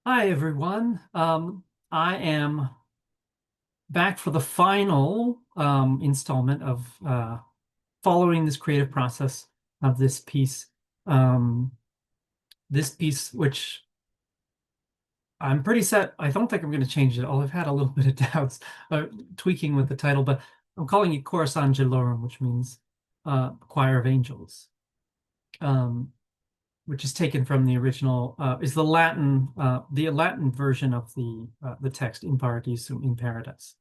Hi, everyone. I am back for the final installment of following this creative process of this piece. Um, this piece, which I'm pretty set, I don't think I'm going to change it, although I've had a little bit of doubts, tweaking with the title, but I'm calling it Chorus Angelorum, which means Choir of Angels. Um, which is taken from the original, is the Latin version of the text in Paradisum in Paradise,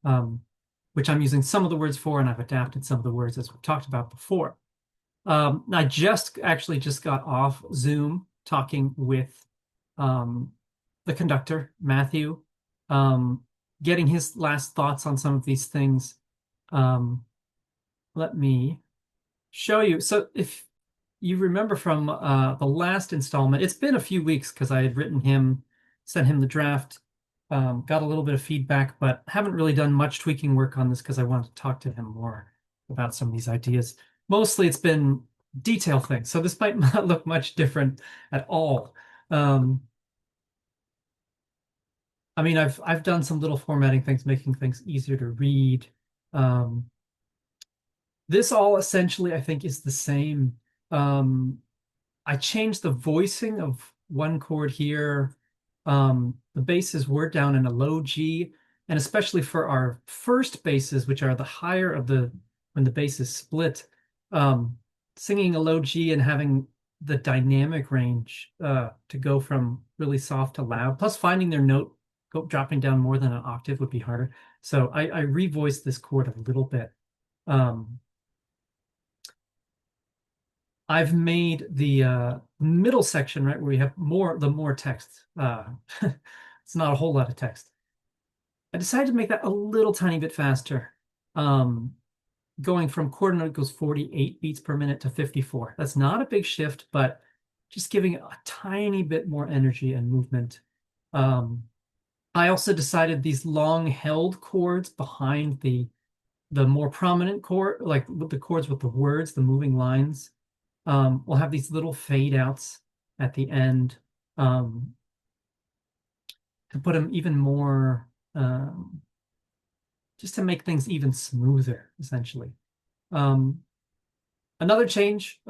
um, which I'm using some of the words for, and I've adapted some of the words as we've talked about before. I just got off Zoom talking with um, the conductor, Matthew, um, getting his last thoughts on some of these things. Um, Let me show you. So if you remember from the last installment, it's been a few weeks because I had sent him the draft, got a little bit of feedback, but haven't really done much tweaking work on this because I wanted to talk to him more about some of these ideas. Mostly it's been detail things, so this might not look much different at all. Um, I mean, I've done some little formatting things, making things easier to read. Um, this all essentially, I think, is the same. Um, I changed the voicing of one chord here. The basses were down in a low G, and especially for our first basses, which are the higher of the when the bass is split, um, singing a low G and having the dynamic range to go from really soft to loud, plus finding their note dropping down more than an octave would be harder. So I revoiced this chord a little bit. Um, I've made the middle section, right, where we have more text. It's not a whole lot of text. I decided to make that a little tiny bit faster, um, going from quarter note goes 48 beats per minute to 54. That's not a big shift, but just giving it a tiny bit more energy and movement. Um, I also decided these long held chords behind the more prominent chord, like with the chords with the words, the moving lines, we'll have these little fade outs at the end, um, to put them even more, just to make things even smoother, essentially. Um, Another change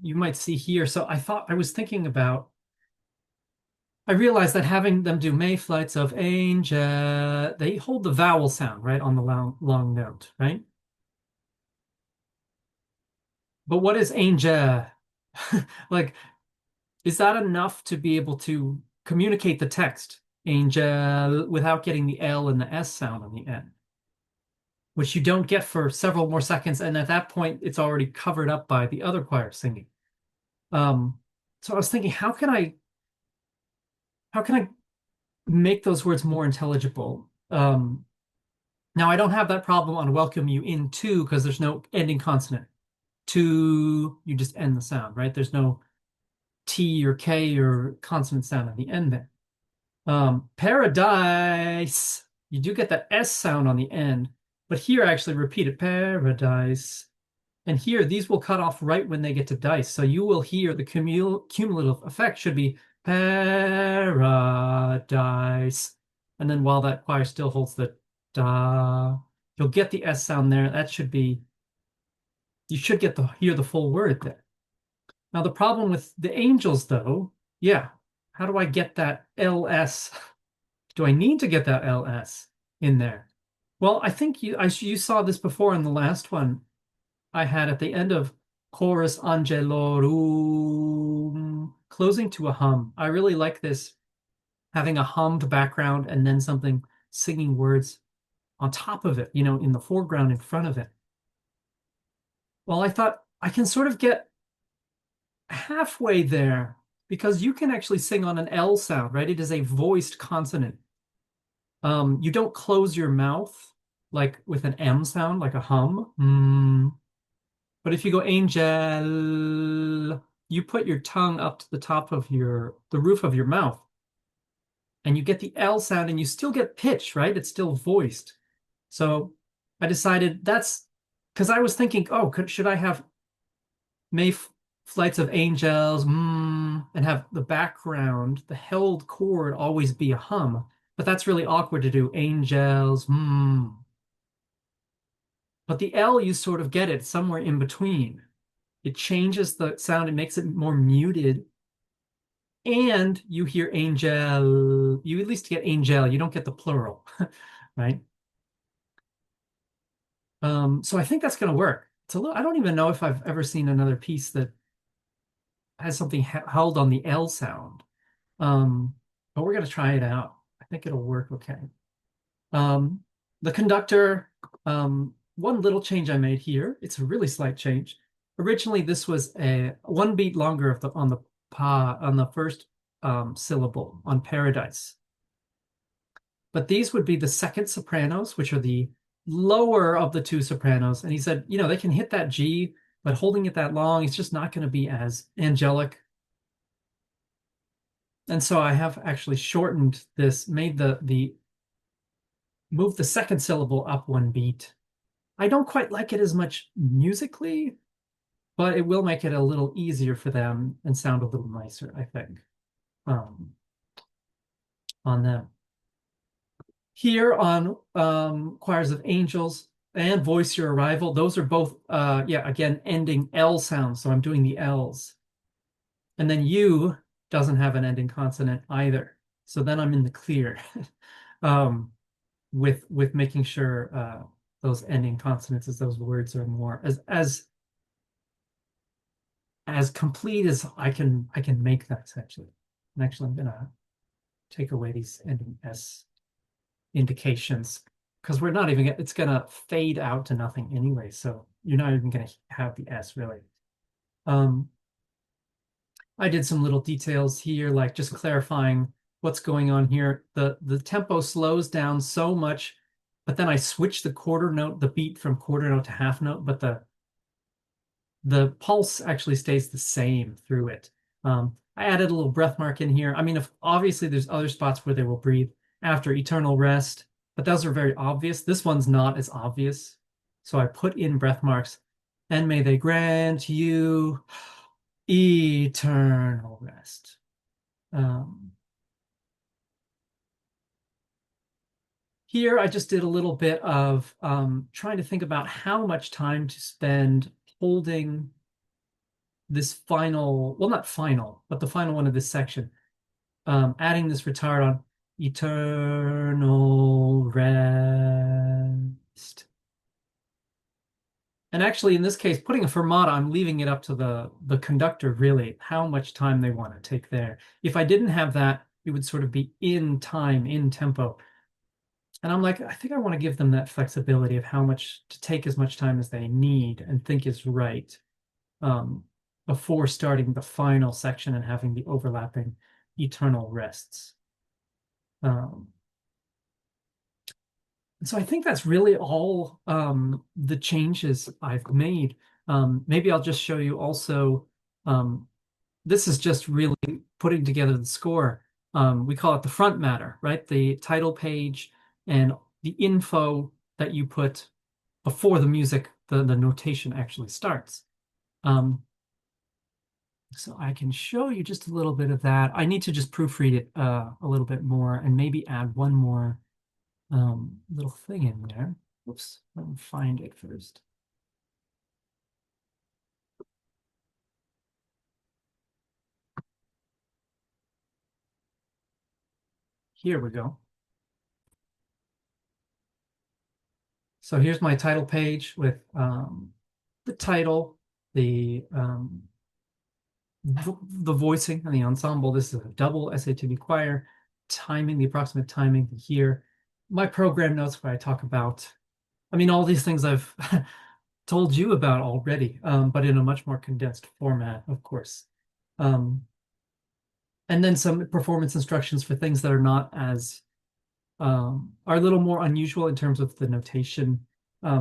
you might see here. So I was thinking about, I realized that having them do May flights of angel, they hold the vowel sound, right, on the long note, right? But what is angel? Like, is that enough to be able to communicate the text, angel, without getting the L and the S sound on the end, which you don't get for several more seconds. And at that point, it's already covered up by the other choir singing. Um, so I was thinking, how can I make those words more intelligible? Now I don't have that problem on welcome you into because there's no ending consonant. To, you just end the sound, right? There's no T or K or consonant sound at the end there. Paradise. You do get that S sound on the end, but here I actually repeat it, paradise. And here, these will cut off right when they get to dice. So you will hear the cumulative effect should be paradise. And then while that choir still holds the da, you'll get the S sound there. That should be, you should get the hear the full word there. Now the problem with the angels though, yeah, how do I get that LS? Do I need to get that LS in there? Well, I think you saw this before in the last one I had at the end of chorus Angelorum, closing to a hum. I really like this, having a hummed background and then something singing words on top of it, in the foreground in front of it. Well, I thought I can sort of get halfway there because you can actually sing on an L sound, right? It is a voiced consonant. You don't close your mouth like with an M sound, like a hum. But if you go angel, you put your tongue up to the top of the roof of your mouth, and you get the L sound, and you still get pitch, right? It's still voiced. So I decided that's because I was thinking, oh, should I have May flights of angels, and and have the background, the held chord always be a hum. But that's really awkward to do. Angels, But the L, you sort of get it somewhere in between. It changes the sound, it makes it more muted, and you hear angel. You at least get angel, you don't get the plural, right? So I think that's going to work. It's a little, I don't even know if I've ever seen another piece that has something held on the L sound. Um, but we're going to try it out. I think it'll work okay. Um, the conductor, one little change I made here. It's a really slight change. Originally, this was a one beat longer of the on the pa on the first syllable on Paradise. But these would be the second sopranos, which are the lower of the two sopranos. And he said, they can hit that G, but holding it that long, it's just not going to be as angelic. And so I have actually shortened this, made the move the second syllable up one beat. I don't quite like it as much musically, but it will make it a little easier for them and sound a little nicer, I think, on them. Here on Choirs of Angels and Voice Your Arrival, those are both, yeah, again, ending L sounds. So I'm doing the L's. And then U doesn't have an ending consonant either. So then I'm in the clear with making sure those ending consonants as those words are more as complete as I can make that essentially. And actually I'm gonna take away these ending S indications because we're not even it's gonna fade out to nothing anyway. So you're not even gonna have the S really. I did some little details here, like just clarifying what's going on here. The tempo slows down so much, but then I switch the quarter note, the beat from quarter note to half note, but the pulse actually stays the same through it. I added a little breath mark in here. I mean, if obviously there's other spots where they will breathe after eternal rest, but those are very obvious. This one's not as obvious. So I put in breath marks, and may they grant you eternal rest. Here, I just did a little bit of trying to think about how much time to spend holding this final, well, not final, but the final one of this section, adding this retard on eternal rest. And actually, in this case, putting a fermata, I'm leaving it up to the conductor, really, how much time they want to take there. If I didn't have that, it would sort of be in time, in tempo. And I'm like, I think I want to give them that flexibility of how much to take as much time as they need and think is right before starting the final section and having the overlapping eternal rests. So I think that's really all the changes I've made. Maybe I'll just show you also, this is just really putting together the score. We call it the front matter, right? The title page and the info that you put before the music, the notation actually starts. So I can show you just a little bit of that. I need to just proofread it a little bit more and maybe add one more little thing in there. Oops, let me find it first. Here we go. So here's my title page with the title, the voicing and the ensemble. This is a double SATB choir, timing, the approximate timing here. My program notes where I talk about, I mean, all these things I've told you about already, but in a much more condensed format, of course. And then some performance instructions for things that are not as, are a little more unusual in terms of the notation.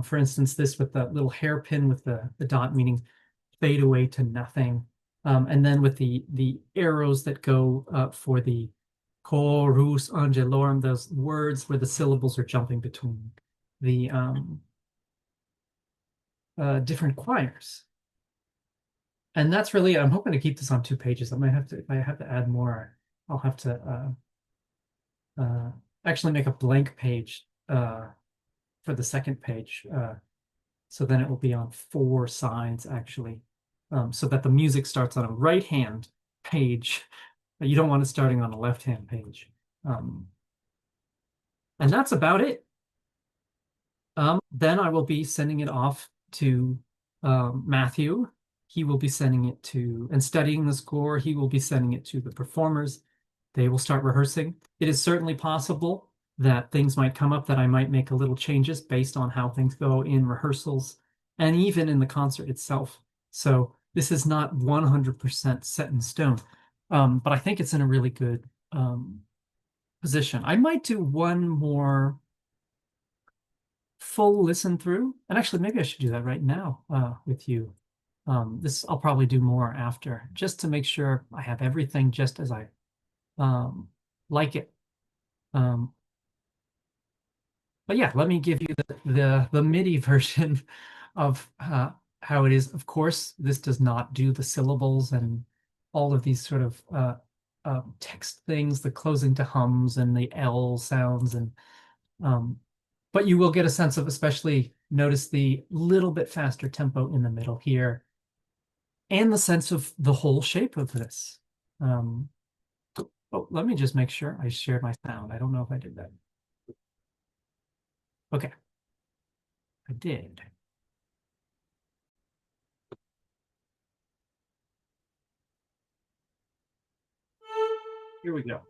For instance, this with the little hairpin with the dot meaning fade away to nothing. And then with the arrows that go for the chorus Angelorum, those words where the syllables are jumping between the different choirs. And that's really, I'm hoping to keep this on 2 pages. I might have to, if I have to add more, I'll have to actually make a blank page for the second page. So then it will be on 4 sides actually, so that the music starts on a right-hand page. You don't want it starting on a left-hand page. And that's about it. Then I will be sending it off to Matthew. He will be sending it to and studying the score. He will be sending it to the performers. They will start rehearsing. It is certainly possible that things might come up that I might make a little changes based on how things go in rehearsals and even in the concert itself. So this is not 100% set in stone, but I think it's in a really good position. I might do one more full listen through. And actually, maybe I should do that right now with you. This I'll probably do more after, just to make sure I have everything just as I um, like it. Um, but yeah, let me give you the MIDI version of how it is. Of course, this does not do the syllables and all of these sort of text things, the closing to hums and the L sounds and but you will get a sense of, especially notice the little bit faster tempo in the middle here and the sense of the whole shape of this. Um, oh, let me just make sure I shared my sound. I don't know if I did that. Okay, I did. Here we go.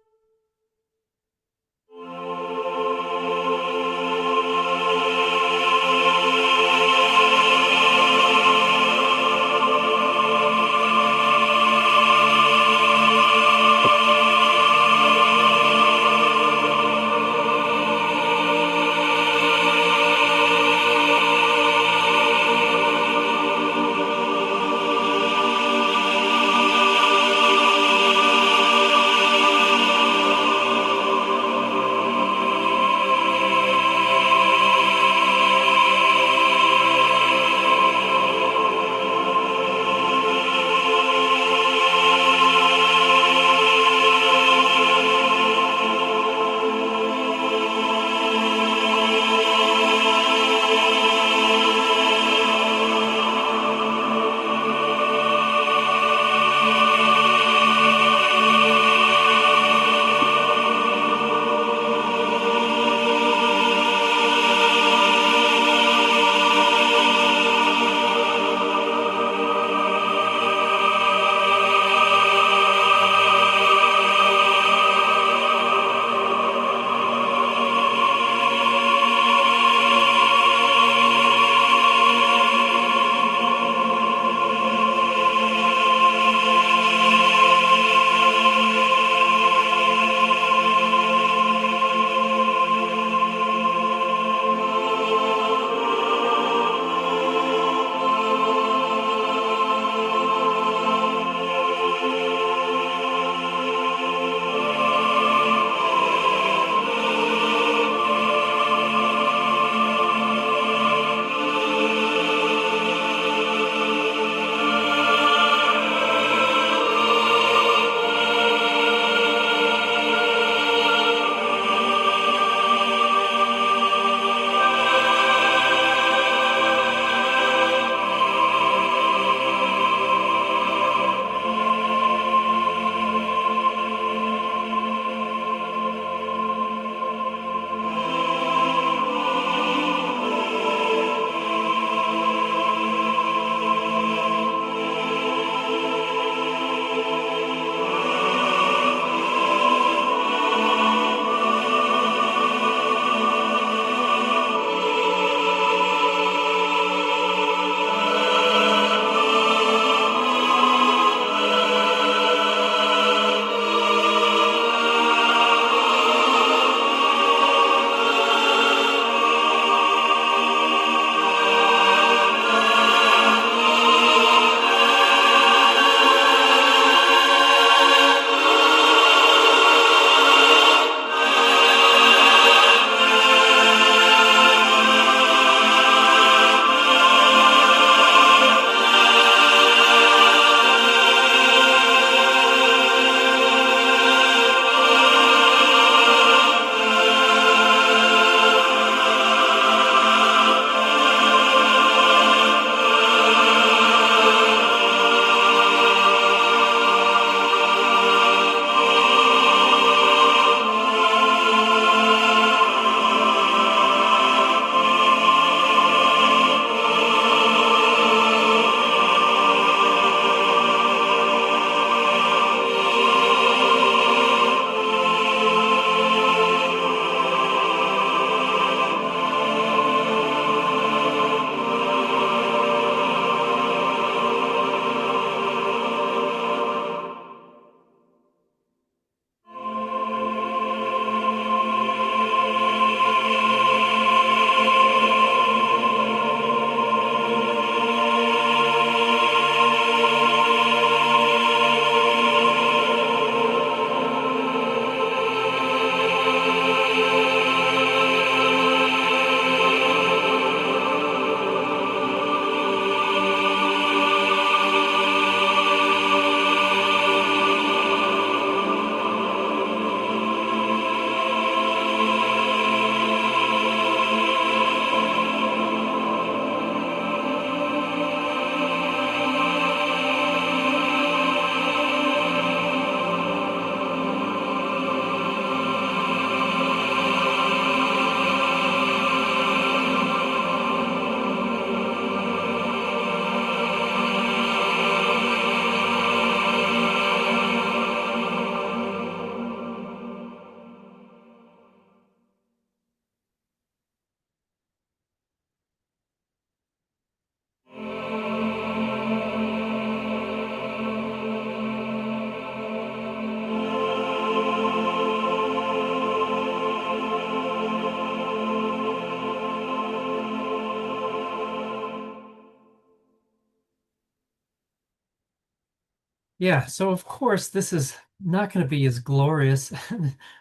Yeah, so of course this is not going to be as glorious,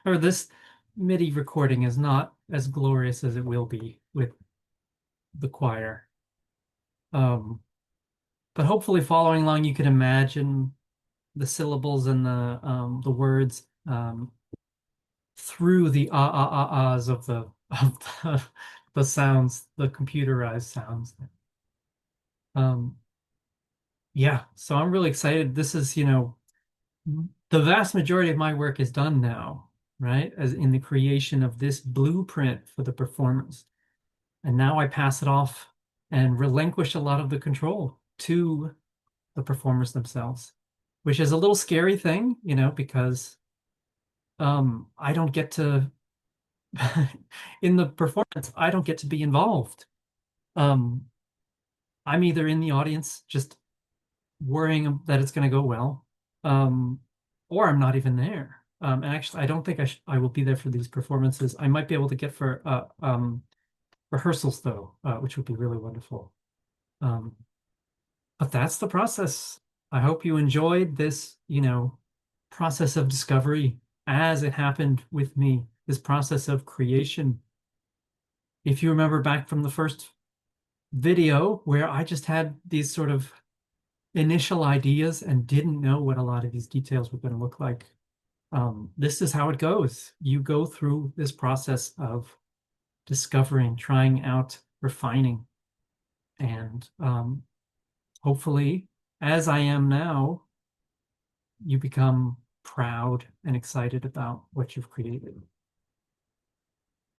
or this MIDI recording is not as glorious as it will be with the choir. Um, but hopefully following along, you can imagine the syllables and the words through the ahs of the sounds, the computerized sounds. Um, yeah, so I'm really excited. This is, the vast majority of my work is done now, right? As in the creation of this blueprint for the performance. And now I pass it off and relinquish a lot of the control to the performers themselves, which is a little scary thing, because I don't get to in the performance, I don't get to be involved. Um, I'm either in the audience just worrying that it's going to go well, um, or I'm not even there. And actually, I don't think I will be there for these performances. I might be able to get for rehearsals though, which would be really wonderful. Um, but that's the process. I hope you enjoyed this, process of discovery as it happened with me, this process of creation. If you remember back from the first video where I just had these sort of initial ideas and didn't know what a lot of these details were going to look like. This is how it goes. You go through this process of discovering, trying out, refining, and hopefully, as I am now, you become proud and excited about what you've created.